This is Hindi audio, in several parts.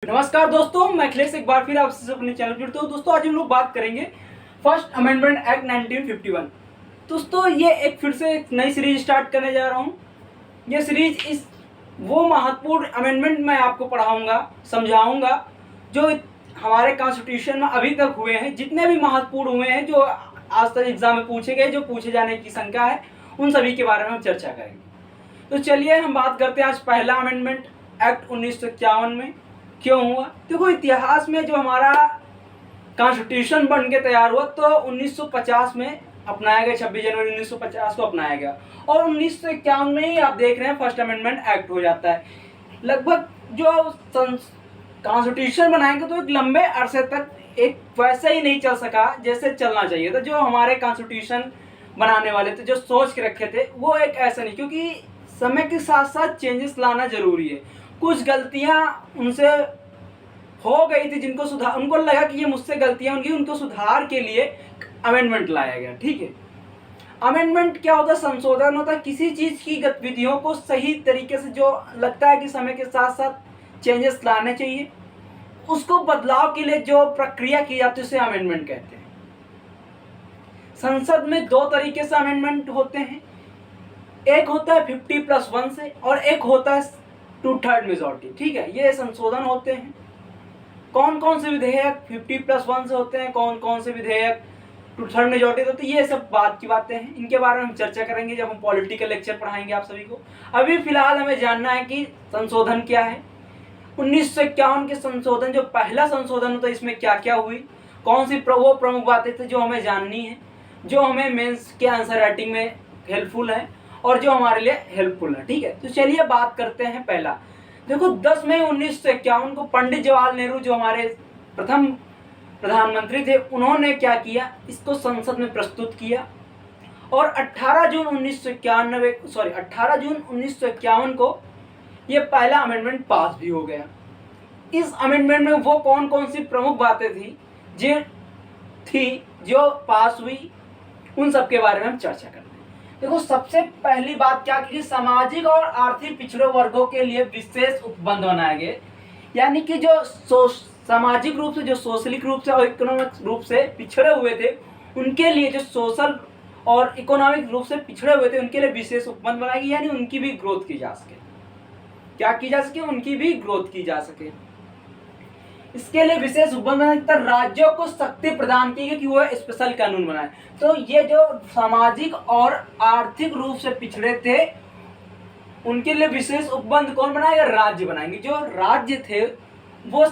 नमस्कार दोस्तों, मैं अखिलेश एक बार फिर आपसे अपने चैनल पर जुड़ता हूँ। दोस्तों आज हम लोग बात करेंगे फर्स्ट अमेंडमेंट एक्ट 1951। दोस्तों ये एक फिर से एक नई सीरीज स्टार्ट करने जा रहा हूँ। ये सीरीज इस वो महत्वपूर्ण अमेंडमेंट मैं आपको पढ़ाऊँगा, समझाऊँगा जो हमारे कॉन्स्टिट्यूशन में अभी तक हुए हैं, जितने भी महत्वपूर्ण हुए हैं, जो आज तक एग्जाम में पूछे गए, जो पूछे जाने की शंका है, उन सभी के बारे में हम चर्चा करेंगे। तो चलिए हम बात करते हैं आज पहला अमेंडमेंट एक्ट 1951 में क्यों हुआ। देखो इतिहास में जो हमारा कॉन्स्टिट्यूशन बन के तैयार हुआ तो 1950 में अपनाया गया, 26 जनवरी 1950 को अपनाया गया और 1951 में ही आप देख रहे हैं फर्स्ट अमेंडमेंट एक्ट हो जाता है। लगभग जो कॉन्स्टिट्यूशन बनाएंगे तो एक लंबे अरसे तक एक वैसे ही नहीं चल सका जैसे चलना चाहिए था। जो हमारे कॉन्स्टिट्यूशन बनाने वाले थे, जो सोच के रखे थे, वो एक ऐसा नहीं, क्योंकि समय के साथ साथ चेंजेस लाना जरूरी है। कुछ गलतियां उनसे हो गई थी जिनको सुधार, उनको लगा कि ये मुझसे गलतियां होंगी, उनको सुधार के लिए अमेंडमेंट लाया गया। ठीक है, अमेंडमेंट क्या होता है? संशोधन होता है किसी चीज की गतिविधियों को सही तरीके से, जो लगता है कि समय के साथ साथ चेंजेस लाने चाहिए, उसको बदलाव के लिए जो प्रक्रिया की जाती है उसे अमेंडमेंट कहते हैं। संसद में दो तरीके से अमेंडमेंट होते हैं, एक होता है 50+1 से और एक होता है 2/3 मेजॉरिटी। ठीक है, ये संशोधन होते हैं। कौन कौन से विधेयक 50+1 से होते हैं, कौन कौन से विधेयक 2/3 मेजॉरिटी होते हैं, ये सब बात की बातें हैं। इनके बारे में हम चर्चा करेंगे जब हम पॉलिटिकल लेक्चर पढ़ाएंगे आप सभी को। अभी फिलहाल हमें जानना है कि संशोधन क्या है। 1951 के संशोधन, जो पहला संशोधन होता है, इसमें क्या क्या हुई, कौन सी वो प्रमुख बातें थी जो हमें जाननी है, जो हमें मेंस के आंसर राइटिंग में हेल्पफुल है और जो हमारे लिए हेल्पफुल है। ठीक है, तो चलिए बात करते हैं। पहला देखो, 10 मई 1951 को पंडित जवाहरलाल नेहरू, जो हमारे प्रथम प्रधानमंत्री थे, उन्होंने क्या किया, इसको संसद में प्रस्तुत किया और 18 जून 1951 को यह पहला अमेंडमेंट पास भी हो गया। इस अमेंडमेंट में वो कौन कौन सी प्रमुख बातें जो पास हुई, उन सब के बारे में हम चर्चा करते हैं। देखो सबसे पहली बात क्या की, सामाजिक और आर्थिक पिछड़े वर्गों के लिए विशेष उपबंध बनाए गए। यानी कि जो सामाजिक रूप से, जो सोशलिक रूप से और इकोनॉमिक रूप से पिछड़े हुए थे, उनके लिए, जो सोशल और इकोनॉमिक रूप से पिछड़े हुए थे, उनके लिए विशेष उपबंध बनाए गए। यानी उनकी भी ग्रोथ की जा सके, क्या की जा सके, उनकी भी ग्रोथ की जा सके। इसके लिए विशेष उपबंध बनाए, राज्यों को शक्ति प्रदान की गई कि वह स्पेशल कानून बनाए। तो ये जो सामाजिक और आर्थिक रूप से पिछड़े थे, उनके लिए विशेष उपबंध कौन बनाएगा? राज्य बनाएंगे। जो राज्य थे वो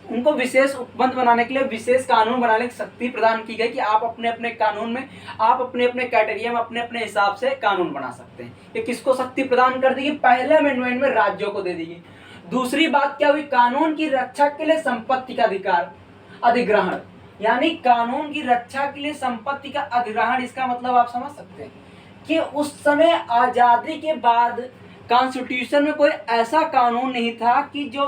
उनको विशेष उपबंध बनाने के लिए विशेष कानून बनाने की शक्ति प्रदान की गई कि आप अपने अपने कानून में, आप अपने अपने कैटेगरी में, अपने अपने हिसाब से कानून बना सकते हैं। ये किसको शक्ति प्रदान कर दी? पहले अमेंडमेंट में राज्यों को दे दी गई। दूसरी बात क्या हुई? कानून की रक्षा के लिए संपत्ति का अधिग्रहण। यानी कानून की रक्षा के लिए संपत्ति का अधिग्रहण, इसका मतलब आप समझ सकते हैं कि उस समय आजादी के बाद कॉन्स्टिट्यूशन में कोई ऐसा कानून नहीं था कि जो,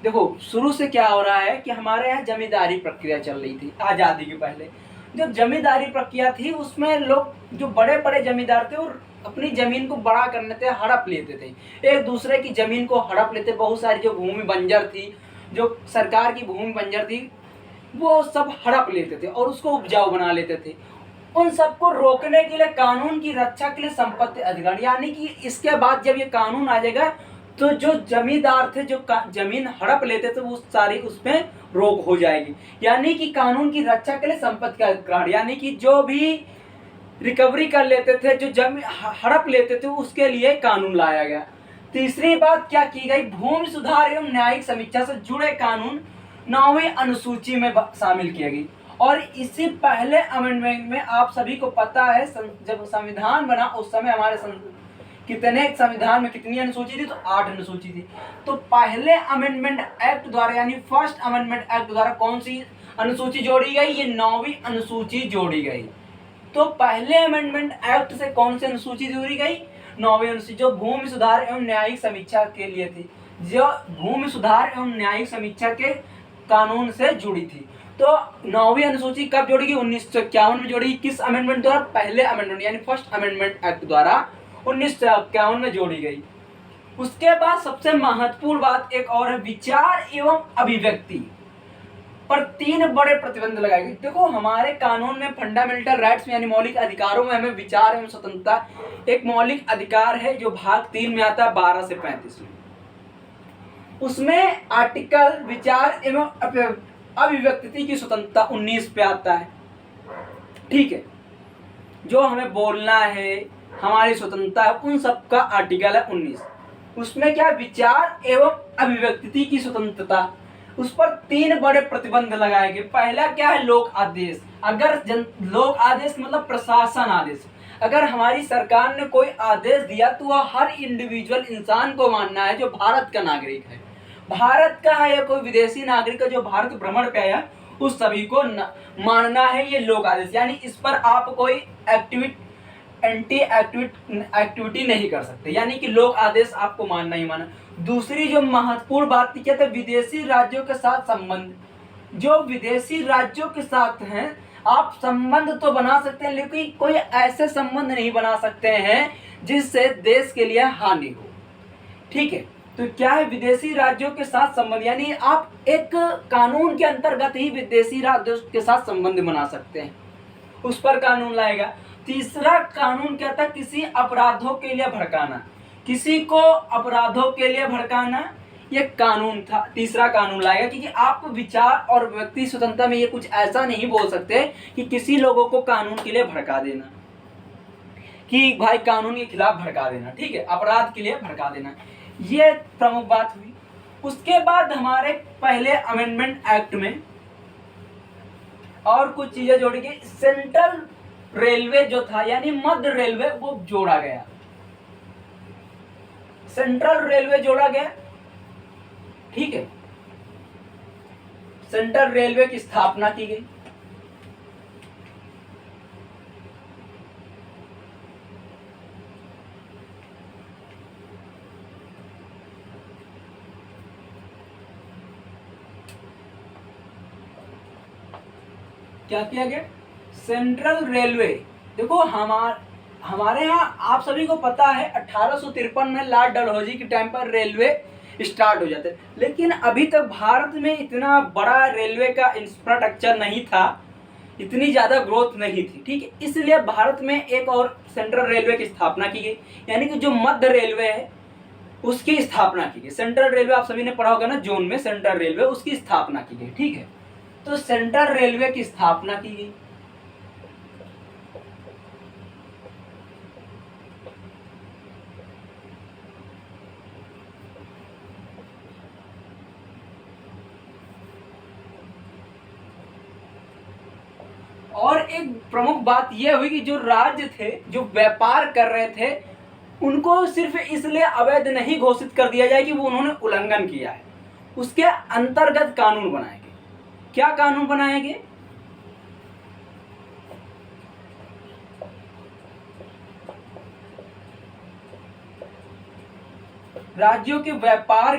देखो शुरू से क्या हो रहा है कि हमारे यहाँ जमींदारी प्रक्रिया चल रही थी। आजादी के पहले जब जमींदारी प्रक्रिया थी, उसमें लोग, जो बड़े बड़े जमींदार थे, और अपनी जमीन को बड़ा करने थे, हड़प लेते थे, एक दूसरे की जमीन को हड़प लेते। बहुत सारी जो भूमि बंजर थी, जो सरकार की भूमि बंजर थी, वो सब हड़प लेते थे और उसको उपजाऊ बना लेते थे। उन सबको रोकने के लिए, कानून की रक्षा के लिए संपत्ति अधिग्रहण, यानी कि इसके बाद जब ये कानून आ जाएगा तो जो जमींदार थे, जो जमीन हड़प लेते थे, वो सारी उसमें रोक हो जाएगी। यानी कि कानून की रक्षा के लिए संपत्ति का अधिग्रहण, यानी कि जो भी रिकवरी कर लेते थे, जो जमीन हड़प लेते थे, उसके लिए कानून लाया गया। तीसरी बात क्या की गई? भूमि सुधार एवं न्यायिक समीक्षा से जुड़े कानून 9वीं अनुसूची में शामिल किया गई। और इसी पहले अमेंडमेंट में आप सभी को पता है, जब संविधान बना उस समय हमारे कितने संविधान में कितनी अनुसूची थी? तो 8 अनुसूची थी। तो पहले अमेंडमेंट एक्ट द्वारा, यानी फर्स्ट अमेंडमेंट एक्ट द्वारा कौन सी अनुसूची जोड़ी गई? ये 9वीं अनुसूची जोड़ी गई। तो पहले अमेंडमेंट एक्ट से कौन सी अनुसूची जोड़ी गई? 9वीं अनुसूची, जो भूमि सुधार एवं न्यायिक समीक्षा के लिए थी, जो भूमि सुधार एवं न्यायिक समीक्षा के कानून से जुड़ी थी। तो 9वीं अनुसूची कब जोड़ी गई? 1951 में जोड़ी। किस अमेंडमेंट द्वारा? पहले अमेंडमेंट यानी फर्स्ट अमेंडमेंट एक्ट द्वारा 1951 में जोड़ी गई। उसके बाद सबसे महत्वपूर्ण बात एक और है, विचार एवं अभिव्यक्ति पर 3 बड़े प्रतिबंध लगाए गए। देखो हमारे कानून में फंडामेंटल राइट्स में यानी मौलिक अधिकारों में हमें विचार एवं स्वतंत्रता एक मौलिक अधिकार है जो भाग 3 में आता है 12 से 35 में। उसमें आर्टिकल विचार एवं अभिव्यक्ति की स्वतंत्रता 19 पे आता है। ठीक है, जो हमें बोलना है, हमारी स्वतंत्रता है, उन सब का आर्टिकल है 19। उसमें क्या विचार एवं अभिव्यक्ति की स्वतंत्रता, उस पर 3 बड़े प्रतिबंध लगाए गए। पहला क्या है, लोक आदेश। अगर लोक आदेश मतलब प्रशासन आदेश, अगर हमारी सरकार ने कोई आदेश दिया तो वह हर इंडिविजुअल इंसान को मानना है जो भारत का नागरिक है, भारत का है या कोई विदेशी नागरिक है जो भारत भ्रमण पे आया, उस सभी को मानना है ये लोक आदेश। यानी इस पर आप कोई एक्टिविटी नहीं कर सकते, यानी कि लोक आदेश आपको मानना ही माना। दूसरी जो महत्वपूर्ण बात क्या था, विदेशी राज्यों के साथ संबंध। जो विदेशी राज्यों के साथ हैं आप संबंध तो बना सकते हैं, लेकिन कोई ऐसे संबंध नहीं बना सकते हैं जिससे देश के लिए हानि हो। ठीक है, तो क्या है विदेशी राज्यों के साथ संबंध, यानी आप एक कानून के अंतर्गत ही विदेशी राज्यों के साथ संबंध बना सकते हैं, उस पर कानून लाएगा। तीसरा कानून क्या था, किसी अपराधों के लिए भड़काना, किसी को अपराधों के लिए भड़काना, ये कानून था। तीसरा कानून लाएगा, क्योंकि आप विचार और व्यक्ति स्वतंत्रता में ये कुछ ऐसा नहीं बोल सकते कि किसी लोगों को कानून के लिए भड़का देना, कि भाई कानून के खिलाफ भड़का देना। ठीक है, अपराध के लिए भड़का देना, ये प्रमुख बात हुई। उसके बाद हमारे पहले अमेंडमेंट एक्ट में और कुछ चीजें जोड़ी गई। सेंट्रल रेलवे जो था यानी मध्य रेलवे वो जोड़ा गया, सेंट्रल रेलवे जोड़ा गया। ठीक है, सेंट्रल रेलवे की स्थापना की गई। क्या किया गया, सेंट्रल रेलवे। देखो हमारे यहाँ आप सभी को पता है 1853 में लॉर्ड डलहौजी के टाइम पर रेलवे स्टार्ट हो जाते, लेकिन अभी तक भारत में इतना बड़ा रेलवे का इंफ्रास्ट्रक्चर नहीं था, इतनी ज़्यादा ग्रोथ नहीं थी। ठीक है, इसलिए भारत में एक और सेंट्रल रेलवे की स्थापना की गई, यानी कि जो मध्य रेलवे है उसकी स्थापना की गई। सेंट्रल रेलवे आप सभी ने पढ़ा होगा ना, जोन में सेंट्रल रेलवे, उसकी स्थापना की गई। ठीक है, तो सेंट्रल रेलवे की स्थापना की गई। और एक प्रमुख बात यह हुई कि जो राज्य थे जो व्यापार कर रहे थे उनको सिर्फ इसलिए अवैध नहीं घोषित कर दिया जाए कि वो उन्होंने उल्लंघन किया है, उसके अंतर्गत कानून बनाए गए। क्या कानून बनाए गए, राज्यों के व्यापार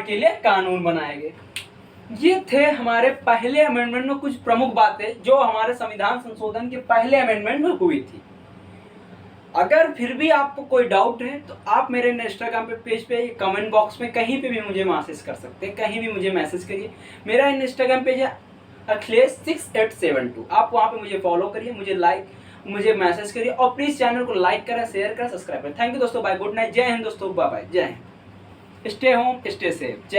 के लिए कानून बनाए गए। ये थे हमारे पहले अमेंडमेंट में कुछ प्रमुख बातें जो हमारे संविधान संशोधन के पहले अमेंडमेंट में हुई थी। अगर फिर भी आपको कोई डाउट है तो आप मेरे इंस्टाग्राम पेज पे कमेंट बॉक्स में कहीं पे भी मुझे मैसेज कर सकते हैं, कहीं भी मुझे मैसेज करिए। मेरा इंस्टाग्राम पेज है अखिलेश 6872, आप वहाँ पे मुझे फॉलो करिए, मुझे मैसेज करिए और प्लीज़ चैनल को लाइक करें, शेयर करें, सब्सक्राइब करें। थैंक यू दोस्तों, बाय, गुड नाइट, जय हिंद दोस्तों, बाय बाय, जय Hind. Stay home, stay safe, जय